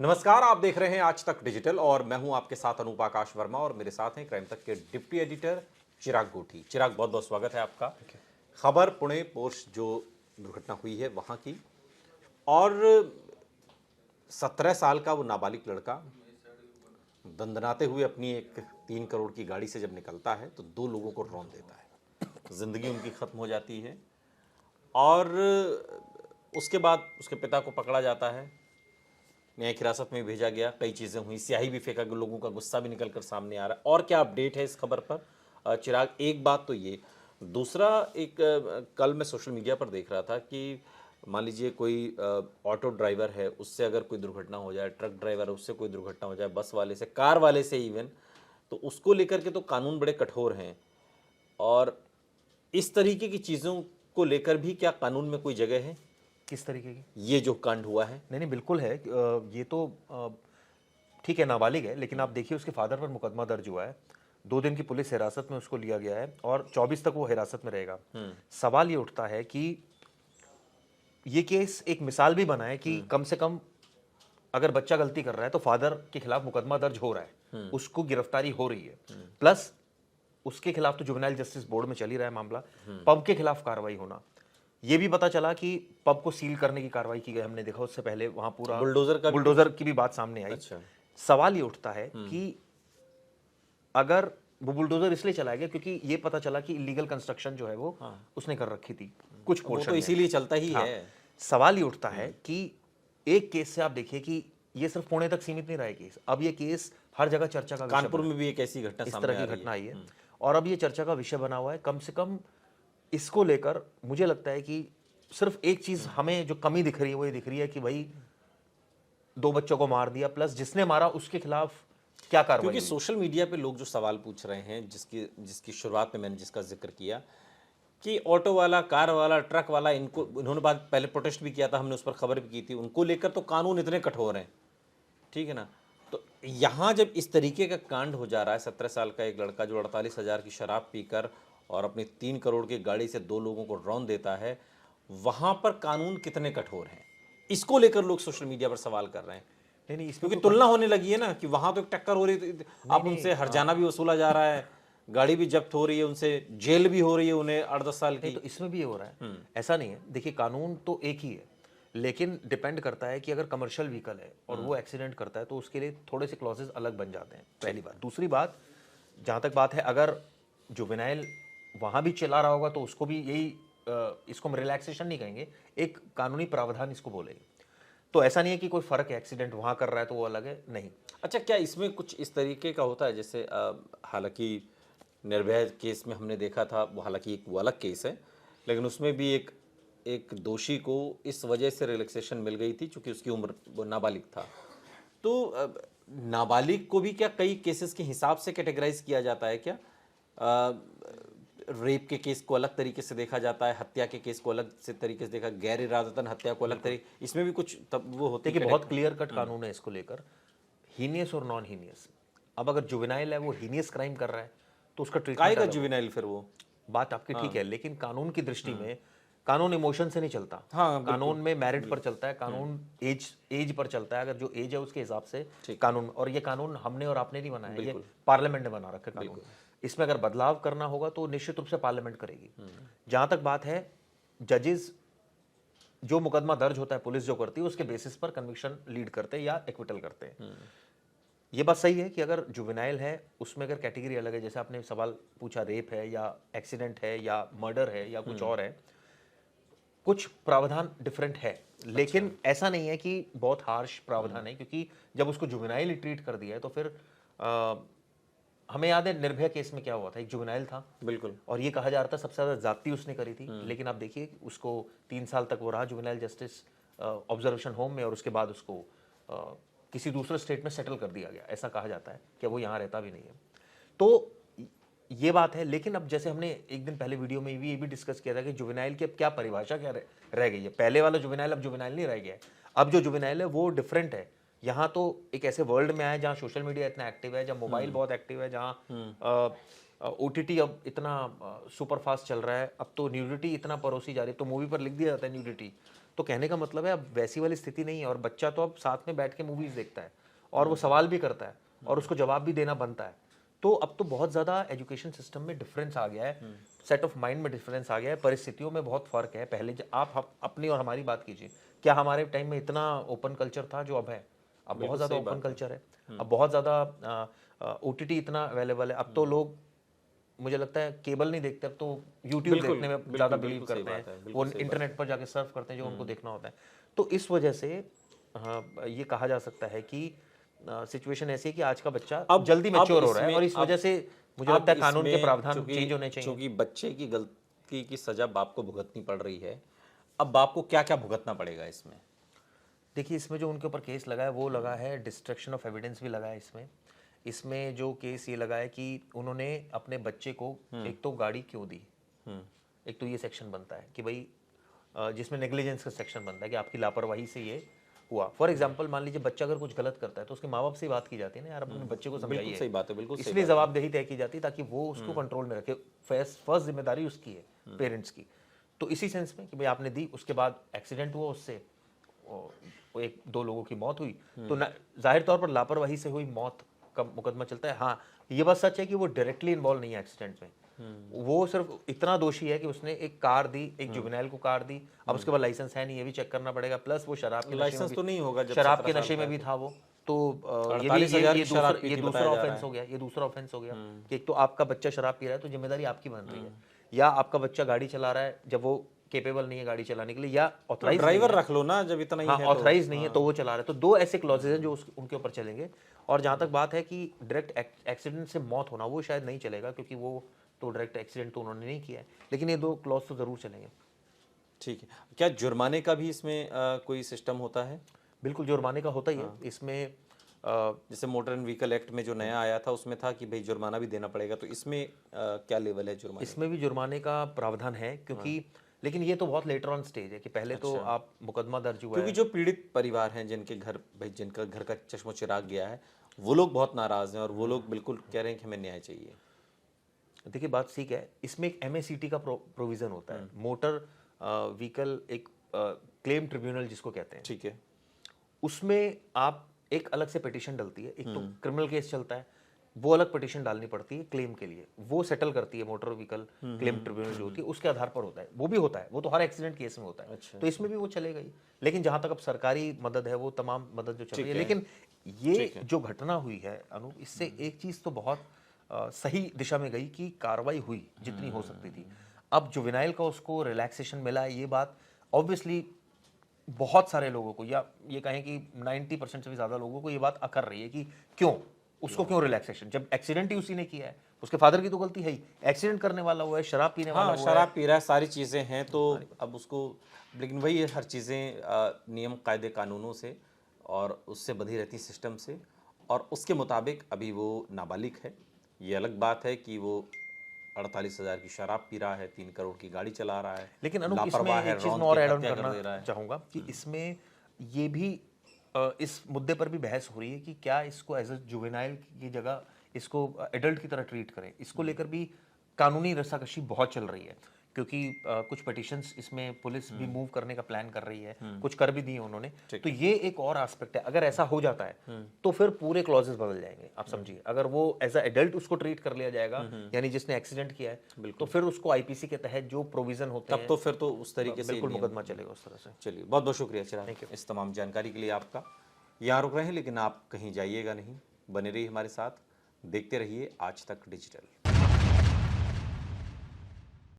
नमस्कार, आप देख रहे हैं आज तक डिजिटल और मैं हूं आपके साथ अनूप आकाश वर्मा और मेरे साथ हैं क्राइम तक के डिप्टी एडिटर चिराग गोठी। चिराग, बहुत बहुत स्वागत है आपका। खबर पुणे पोर्श जो दुर्घटना हुई है वहां की, और 17 साल का वो नाबालिग लड़का दंदनाते हुए अपनी एक 3 करोड़ की गाड़ी से जब निकलता है तो 2 लोगों को रौंद देता है। जिंदगी उनकी खत्म हो जाती है और उसके बाद उसके पिता को पकड़ा जाता है, न्यायिक हिरासत में भेजा गया, कई चीज़ें हुई, स्याही भी फेंका गया, लोगों का गुस्सा भी निकल कर सामने आ रहा है। और क्या अपडेट है इस खबर पर चिराग? एक बात तो ये, दूसरा एक कल मैं सोशल मीडिया पर देख रहा था कि मान लीजिए कोई ऑटो ड्राइवर है, उससे अगर कोई दुर्घटना हो जाए, ट्रक ड्राइवर है उससे कोई दुर्घटना हो जाए, बस वाले से, कार वाले से इवन, तो उसको लेकर के तो कानून बड़े कठोर हैं। और इस तरीके की चीज़ों को लेकर भी क्या कानून में कोई जगह है? किस तरीके की? ये जो कांड हुआ है, नहीं बिल्कुल है। ये तो ठीक है, नाबालिग है, लेकिन आप देखिए उसके फादर पर मुकदमा दर्ज हुआ है। 2 दिन की पुलिस हिरासत में उसको लिया गया है और 24 तक वो हिरासत में रहेगा। सवाल ये उठता है कि ये केस एक मिसाल भी बना है कि कम से कम अगर बच्चा गलती कर रहा है तो फादर के खिलाफ मुकदमा दर्ज हो रहा है, उसको गिरफ्तारी हो रही है। प्लस उसके खिलाफ तो जुवेनाइल जस्टिस बोर्ड में चल ही रहा है मामला। पब के खिलाफ कार्रवाई होना, ये भी पता चला कि पब को सील करने की कार्रवाई की गई, हमने देखा उससे पहले वहां पूरा बुलडोजर की भी बात सामने आई। अच्छा। सवाल ये उठता है कि अगर वो बुलडोजर इसलिए चलाया गया क्योंकि ये पता चला कि इलीगल कंस्ट्रक्शन जो है वो उसने कर रखी थी कुछ पोर्शन तो इसीलिए चलता ही हाँ। है। सवाल ये उठता है कि एक केस से आप देखिए कि ये सिर्फ पुणे तक सीमित नहीं रहा है केस, अब ये केस हर जगह चर्चा का विषय कानपुर में भी एक ऐसी घटना इस सामने तरह की घटना आई है और अब ये चर्चा का विषय बना हुआ है। कम से कम इसको लेकर मुझे लगता है कि सिर्फ एक चीज हमें जो कमी दिख रही है वो ये दिख रही है कि भाई 2 बच्चों को मार दिया, प्लस जिसने मारा उसके खिलाफ क्या कार्रवाई क्योंकि हुई? सोशल मीडिया पे लोग जो सवाल पूछ रहे हैं, जिसकी शुरुआत में मैंने जिसका जिक्र किया कि ऑटो वाला, कार वाला, ट्रक वाला, इनको इन्होंने बाद पहले प्रोटेस्ट भी किया था, हमने उस पर खबर भी की थी, उनको लेकर तो कानून इतने कठोर हैं, ठीक है ना। तो यहाँ जब इस तरीके का कांड हो जा रहा है, 17 साल का एक लड़का जो 48,000 की शराब पीकर और अपनी 3 करोड़ की गाड़ी से 2 लोगों को रौंद देता है, वहाँ पर कानून कितने कठोर हैं, इसको लेकर लोग सोशल मीडिया पर सवाल कर रहे हैं। नहीं इसमें क्योंकि तुलना होने लगी है ना कि वहां तो एक टक्कर हो रही है, तो आप उनसे हर्जाना भी वसूला जा रहा है, गाड़ी भी जब्त हो रही है, उनसे जेल भी हो रही है उन्हें 8-10 साल की। तो इसमें भी ये हो रहा है, ऐसा नहीं है। देखिए कानून तो एक ही है, लेकिन डिपेंड करता है कि अगर कमर्शियल व्हीकल है और वो एक्सीडेंट करता है तो उसके लिए थोड़े से क्लॉजेस अलग बन जाते हैं, पहली बात। दूसरी बात, जहां तक बात है, अगर जुवेनाइल वहां भी चला रहा होगा तो उसको भी यही इसको हम रिलैक्सेशन नहीं कहेंगे, एक कानूनी प्रावधान इसको बोलेंगे। तो ऐसा नहीं है कि कोई फर्क है, एक्सीडेंट वहां कर रहा है तो वो अलग है, नहीं। अच्छा, क्या इसमें कुछ इस तरीके का होता है जैसे हालांकि निर्भया केस में हमने देखा था, वो हालांकि एक वो अलग केस है, लेकिन उसमें भी एक दोषी को इस वजह से रिलैक्सेशन मिल गई थी क्योंकि उसकी उम्र, वो नाबालिग था। तो नाबालिग को भी क्या कई केसेस के हिसाब से कैटेगराइज किया जाता है क्या? रेप के केस को अलग तरीके से देखा जाता है, हत्या के केस को अलग से तरीके से देखा, गैर इरादतन हत्या को अलग तरीके, इसमें भी कुछ तब वो होते कि बहुत क्लियर कट कानून है इसको लेकर, हीनियस और नॉन हीनियस। अब अगर जुवेनाइल है वो हीनियस क्राइम कर रहा है तो उसका ट्रीटमेंट का जुवेनाइल, फिर वो बात आपकी ठीक है, लेकिन कानून की दृष्टि में कानून इमोशन से नहीं चलता। हाँ, कानून में मेरिट पर चलता है, कानून एज पर चलता है। अगर जो एज है उसके हिसाब से कानून, और ये कानून हमने और आपने नहीं बनाया, ये पार्लियामेंट ने बना रखा है कानून। इसमें अगर बदलाव करना होगा तो निश्चित रूप से पार्लियामेंट करेगी। जहां तक बात है, जजेस जो मुकदमा दर्ज होता है, पुलिस जो करती है उसके बेसिस पर कन्विक्शन लीड करते हैं या एक्विटल करते हैं। ये बात सही है कि अगर जुवेनाइल है उसमें अगर कैटेगरी अलग है, जैसे आपने सवाल पूछा, रेप है या एक्सीडेंट है या मर्डर है या कुछ और है, कुछ प्रावधान डिफरेंट है, लेकिन ऐसा नहीं है कि बहुत हार्श प्रावधान है, क्योंकि जब उसको जुवेनाइल ट्रीट कर दिया है तो फिर हमें याद है निर्भया केस में क्या हुआ था, एक जुवेनाइल था बिल्कुल, और ये कहा जा रहा था सबसे ज्यादा जाति उसने करी थी, लेकिन आप देखिए उसको 3 साल तक वो रहा जुवेनाइल जस्टिस ऑब्जर्वेशन होम में, और उसके बाद उसको किसी दूसरे स्टेट में सेटल कर दिया गया। ऐसा कहा जाता है कि वो यहाँ रहता भी नहीं है। तो ये बात है, लेकिन अब जैसे हमने एक दिन पहले वीडियो में ये भी डिस्कस किया था कि जुवेनाइल की अब क्या परिभाषा क्या रह गई है। पहले वाला जुवेनाइल अब जुवेनाइल नहीं रह गया है, अब जो जुवेनाइल है वो डिफरेंट है। यहाँ तो एक ऐसे वर्ल्ड में आए जहाँ सोशल मीडिया इतना एक्टिव है, जहाँ मोबाइल बहुत एक्टिव है, जहाँ OTT अब इतना सुपर फास्ट चल रहा है, अब तो न्यूडिटी इतना परोसी जा रही है, तो मूवी पर लिख दिया जाता है न्यूडिटी, तो कहने का मतलब है अब वैसी वाली स्थिति नहीं है, और बच्चा तो अब साथ में बैठ के मूवीज देखता है और वो सवाल भी करता है और उसको जवाब भी देना बनता है। तो अब तो बहुत ज़्यादा एजुकेशन सिस्टम में डिफरेंस आ गया है, सेट ऑफ माइंड में डिफरेंस आ गया है, परिस्थितियों में बहुत फ़र्क है। पहले आप अपनी और हमारी बात कीजिए, क्या हमारे टाइम में इतना ओपन कल्चर था जो अब है? अब बहुत ज़्यादा ओपन कल्चर है, अब बहुत ज़्यादा OTT इतना अवेलेबल है। अब तो लोग, मुझे लगता है, केबल नहीं देखते, अब तो यूट्यूब देखने में ज़्यादा बिलीव करते हैं, वो इंटरनेट पर जाके सर्फ करते हैं जो उनको देखना होता है। तो इस वजह से ये कहा जा सकता है कि सिचुएशन ऐसी है कि आज का बच्चा अब जल्दी मैच्योर हो रहा है, और इस वजह से मुझे लगता है कानून के प्रावधान चेंज होने चाहिए। क्योंकि बच्चे की गलती की सजा बाप को भुगतनी पड़ रही है, अब बाप को क्या क्या भुगतना पड़ेगा इसमें? देखिए, इसमें जो उनके ऊपर केस लगा है वो लगा है डिस्ट्रक्शन ऑफ एविडेंस भी लगा है इसमें जो केस ये लगा है कि उन्होंने अपने बच्चे को एक तो गाड़ी क्यों दी, एक तो ये सेक्शन बनता है कि भाई जिसमें नेग्लिजेंस का सेक्शन बनता है कि आपकी लापरवाही से ये हुआ। फॉर एग्जाम्पल, मान लीजिए बच्चा अगर कुछ गलत करता है तो उसके माँ बाप से बात की जाती है ना, यार अपने बच्चे को समझाइए। सही बात है, बिल्कुल सही इसलिए जवाबदेही तय की जाती है ताकि वो उसको कंट्रोल में रखे। फर्स्ट जिम्मेदारी उसकी है, पेरेंट्स की। तो इसी सेंस में कि भाई आपने दी, उसके बाद एक्सीडेंट हुआ, उससे एक दो लोगों की मौत हुई, तो जाहिर तौर पर लापरवाही से हुई मौत का मुकदमा चलता है। हाँ, ये बात सच है कि वो डायरेक्टली इन्वॉल्व नहीं है एक्सीडेंट में, वो सिर्फ इतना दोषी है कि उसने एक कार दी, एक जुवेनाइल को कार दी। अब उसके बाद लाइसेंस है नहीं, ये भी चेक करना पड़ेगा, प्लस वो शराब के लाइसेंस तो नहीं होगा, शराब के नशे में भी था वो। तो ये दूसरा ऑफेंस हो गया, ये दूसरा ऑफेंस हो गया कि एक तो आपका बच्चा शराब पी रहा है तो जिम्मेदारी आपकी बन रही है, या आपका बच्चा गाड़ी चला रहा है जब वो केपेबल नहीं है गाड़ी चलाने के लिए, या ऑथराइज ड्राइवर रख लो ना जब इतना ही है, ऑथराइज नहीं है तो वो चला रहा है। तो दो ऐसे क्लॉजेज हैं जो उनके ऊपर चलेंगे। और जहां तक बात है कि डायरेक्ट एक्सीडेंट से मौत होना, वो शायद नहीं चलेगा, क्योंकि वो तो डायरेक्ट एक्सीडेंट तो उन्होंने नहीं किया है, लेकिन ये दो क्लॉज तो जरूर चलेंगे। ठीक है। क्या जुर्माने का भी इसमें कोई सिस्टम होता है? बिल्कुल, जुर्माने का होता ही है इसमें। जैसे मोटर एंड व्हीकल एक्ट में जो नया आया था उसमें था कि भाई जुर्माना भी देना पड़ेगा, तो इसमें क्या लेवल है जुर्माने? इसमें भी जुर्माने का प्रावधान है, क्योंकि लेकिन ये तो बहुत लेटर ऑन स्टेज है कि पहले तो आप मुकदमा दर्ज हुआ है। क्योंकि जो पीड़ित परिवार हैं, जिनके घर भाई जिनका घर का चश्मो चिराग गया है, वो लोग बहुत नाराज हैं और वो लोग बिल्कुल कह रहे हैं कि हमें न्याय चाहिए। देखिए, बात ठीक है, इसमें एक MACT का प्रोविजन होता है, मोटर व्हीकल एक क्लेम ट्रिब्यूनल जिसको कहते हैं। ठीक है। उसमें आप एक अलग से पिटीशन डलती है, एक तो क्रिमिनल केस चलता है, वो अलग पिटीशन डालनी पड़ती है क्लेम के लिए, वो सेटल करती है मोटर व्हीकल क्लेम ट्रिब्यूनल जो होती है, उसके आधार पर होता है। वो भी होता है, वो तो हर एक्सीडेंट केस में होता है। तो इसमें भी वो चलेगा ही। लेकिन जहां तक अब सरकारी मदद है, वो तमाम मदद जो चल रही है। लेकिन ये जो घटना हुई है अनूप, इससे एक चीज तो बहुत सही दिशा में गई कि कार्रवाई हुई जितनी हो सकती थी। अब जुवेनाइल का उसको रिलैक्सेशन मिला, ये बात ऑब्वियसली बहुत सारे लोगों को, या ये कहें कि 90% से भी ज्यादा लोगों को ये बात अकर रही है कि क्यों उसको, क्यों रिलैक्सेशन, जब एक्सीडेंट ही उसी ने किया है। उसके फादर की तो गलती है ही, एक्सीडेंट करने वाला वो है, शराब पीने वाला वो है, शराब पी रहा है, सारी चीज़ें हैं, तो अब उसको, लेकिन वही है, हर चीज़ें नियम कायदे कानूनों से और उससे बंधी रहती सिस्टम से, और उसके मुताबिक अभी वो नाबालिग है। ये अलग बात है कि वो 48,000 की शराब पी रहा है, 3 करोड़ की गाड़ी चला रहा है, लेकिन अनु इसमें एक चीज और ऐड ऑन करना चाहूंगा कि इसमें ये भी इस मुद्दे पर भी बहस हो रही है कि क्या इसको एज अ जुवेनाइल की जगह इसको एडल्ट की तरह ट्रीट करें। इसको लेकर भी कानूनी रस्साकशी बहुत चल रही है, क्योंकि कुछ पिटिशंस इसमें पुलिस भी मूव करने का प्लान कर रही है, कुछ कर भी दिए उन्होंने। तो ये एक और एस्पेक्ट है। अगर ऐसा हो जाता है तो फिर पूरे क्लॉजेस बदल जाएंगे। आप समझिए, अगर वो एज अ एडल्ट उसको ट्रीट कर लिया जाएगा, यानी जिसने एक्सीडेंट किया है, तो फिर उसको IPC के तहत जो प्रोविजन होते हैं, तब तो फिर तो उस तरीके से बिल्कुल मुकदमा चलेगा उस तरह से। चलिए, बहुत बहुत शुक्रिया चिराग इस तमाम जानकारी के लिए आपका। यहाँ रुक रहे हैं, लेकिन आप कहीं जाइएगा नहीं, बने रहिए हमारे साथ, देखते रहिए आज तक डिजिटल।